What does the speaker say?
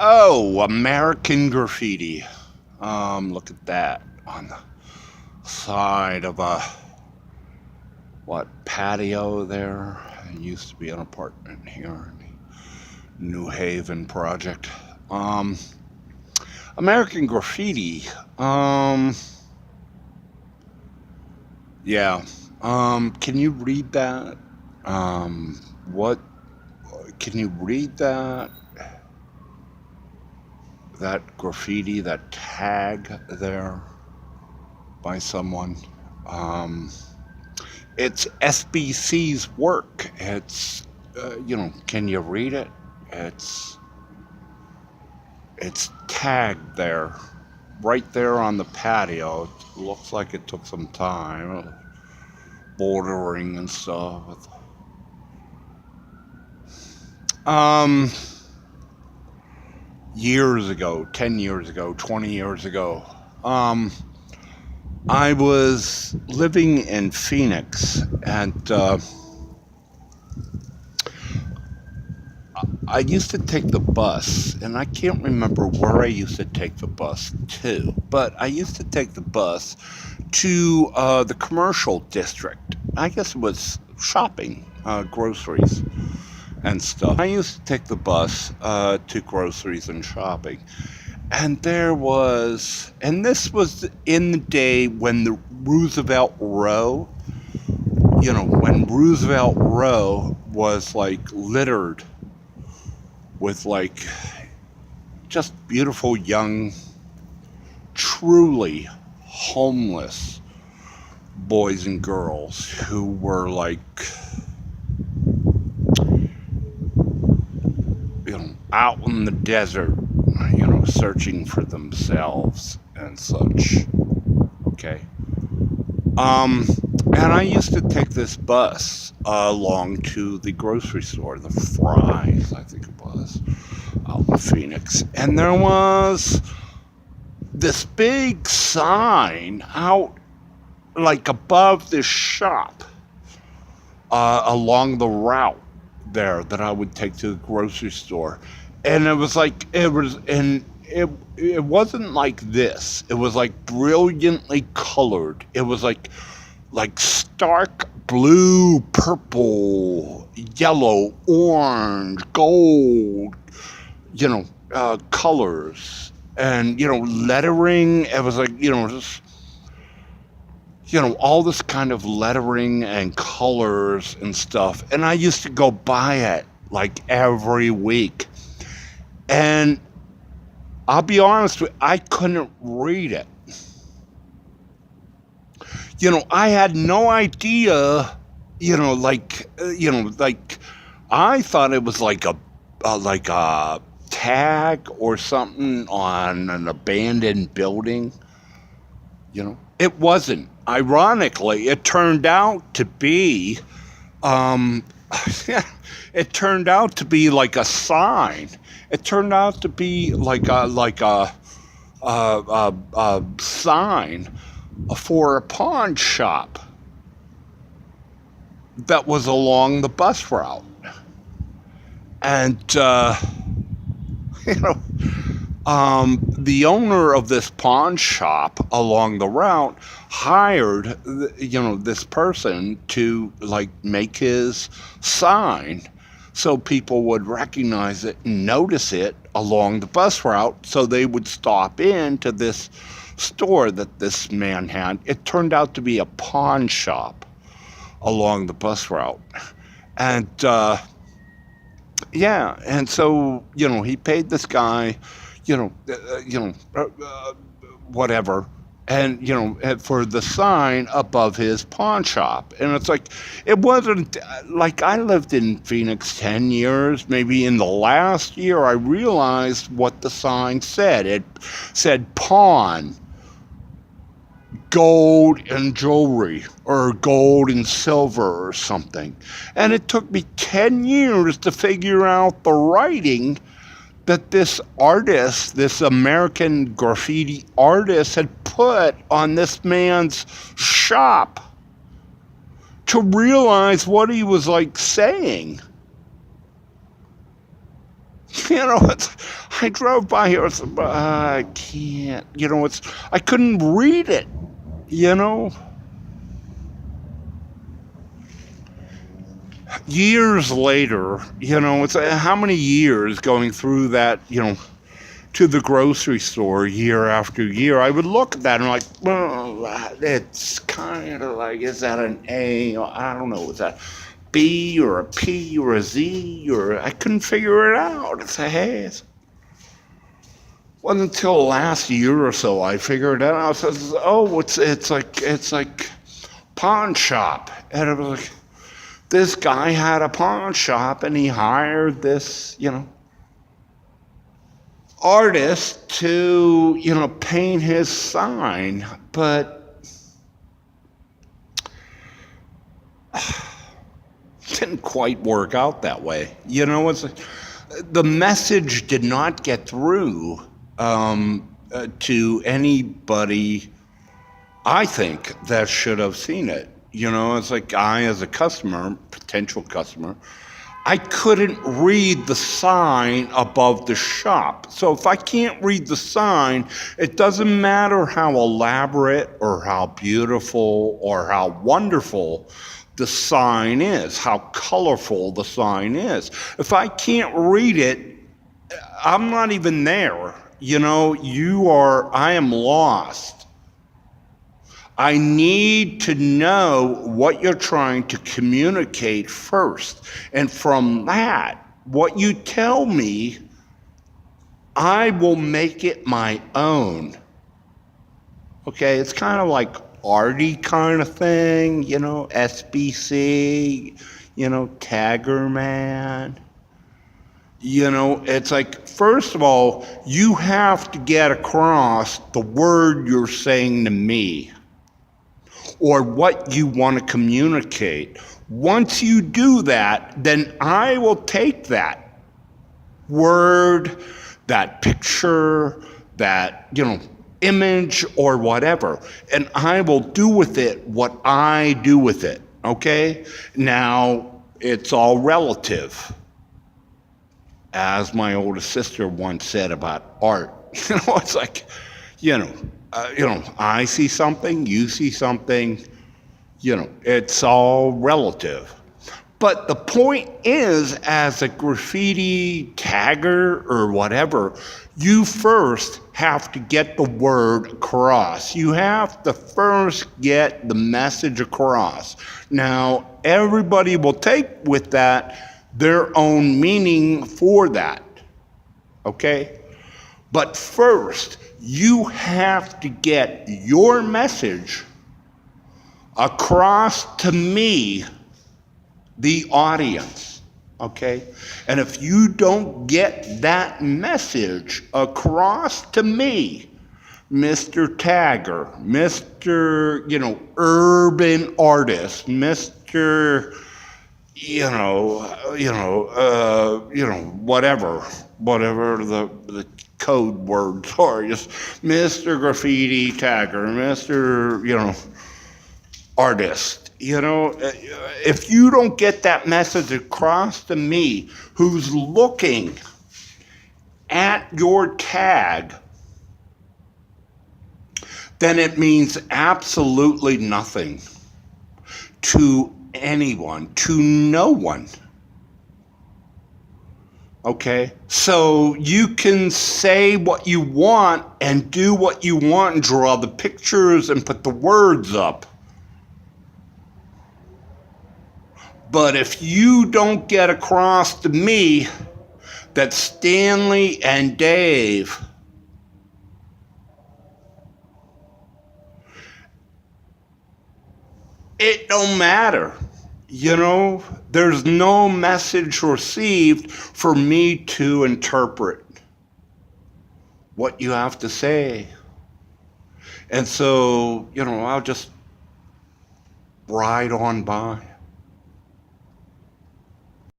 Oh, American Graffiti. Look at that on the side of a patio there. It used to be an apartment here in the New Haven project. Um, American Graffiti. Um, yeah. Can you read that? What can you read that? That graffiti, that tag there by someone. Um, it's SBC's work. Can you read it? It's it's tagged there, right there on the patio. It looks like it took some time, bordering and stuff. Um, Years ago, 10 years ago, 20 years ago, um, I was living in Phoenix, and I used to take the bus, and I can't remember where I used to take the bus to, but I used to take the bus to the commercial district. I guess it was shopping, groceries and stuff. I used to take the bus to groceries and shopping. And this was in the day when the Roosevelt Row, when Roosevelt Row was like littered with like just beautiful young, truly homeless boys and girls who were like, out in the desert, searching for themselves and such. Okay. Um, and I used to take this bus along to the grocery store, the Fry's, I think it was, out in Phoenix. And there was this big sign out, like above this shop, along the route there that I would take to the grocery store. And it wasn't like this. It was like brilliantly colored. It was like stark blue, purple, yellow, orange, gold, colors. And, lettering. It was like, just, all this kind of lettering and colors and stuff. And I used to go by it like every week. And I'll be honest with you, I couldn't read it. I had no idea, like I thought it was like a tag or something on an abandoned building. It wasn't. Ironically, it turned out to be, um, it turned out to be like a sign. It turned out to be like a sign for a pawn shop that was along the bus route. And, you know, the owner of this pawn shop along the route hired, this person to like make his sign so people would recognize it and notice it along the bus route, so they would stop in to this store that this man had. It turned out to be a pawn shop along the bus route. And yeah, and so, he paid this guy, whatever, and, for the sign above his pawn shop. And it's like, it wasn't like I lived in Phoenix 10 years. Maybe in the last year, I realized what the sign said. It said pawn, gold and jewelry, or gold and silver or something. And it took me 10 years to figure out the writing that this artist, this American graffiti artist, had put on this man's shop, to realize what he was like saying. I drove by here. I can't. I couldn't read it. You know, years later. It's how many years going through that. To the grocery store year after year, I would look at that and like, well, it's kind of like, is that an A? I don't know, is that B or a P or a Z? Or I couldn't figure it out. It's a haze. Wasn't until last year or so I figured it out. I says, oh, it's like pawn shop, and it was like this guy had a pawn shop and he hired this, artist to, paint his sign, but didn't quite work out that way. The message did not get through to anybody, I think, that should have seen it. It's like I, as a customer, potential customer, I couldn't read the sign above the shop. So if I can't read the sign, it doesn't matter how elaborate or how beautiful or how wonderful the sign is, how colorful the sign is. If I can't read it, I'm not even there. I am lost. I need to know what you're trying to communicate first. And from that, what you tell me, I will make it my own. Okay, it's kind of like arty kind of thing, SBC, Tagger Man. It's like, first of all, you have to get across the word you're saying to me, or what you want to communicate. Once you do that, then I will take that word, that picture, that, image or whatever, and I will do with it what I do with it, okay? Now, it's all relative. As my older sister once said about art, it's like, I see something, you see something, it's all relative. But the point is, as a graffiti tagger or whatever, you first have to get the word across. You have to first get the message across. Now, everybody will take with that their own meaning for that, okay? But first, you have to get your message across to me, the audience, okay? And if you don't get that message across to me, Mr. Tagger, Mr., urban artist, Mr., whatever the code words are, just Mr. Graffiti Tagger, Mr., artist. If you don't get that message across to me, who's looking at your tag, then it means absolutely nothing to anyone, to no one. Okay? So you can say what you want and do what you want and draw the pictures and put the words up. But if you don't get across to me that Stanley and Dave it don't matter. There's no message received for me to interpret what you have to say. And so, I'll just ride on by.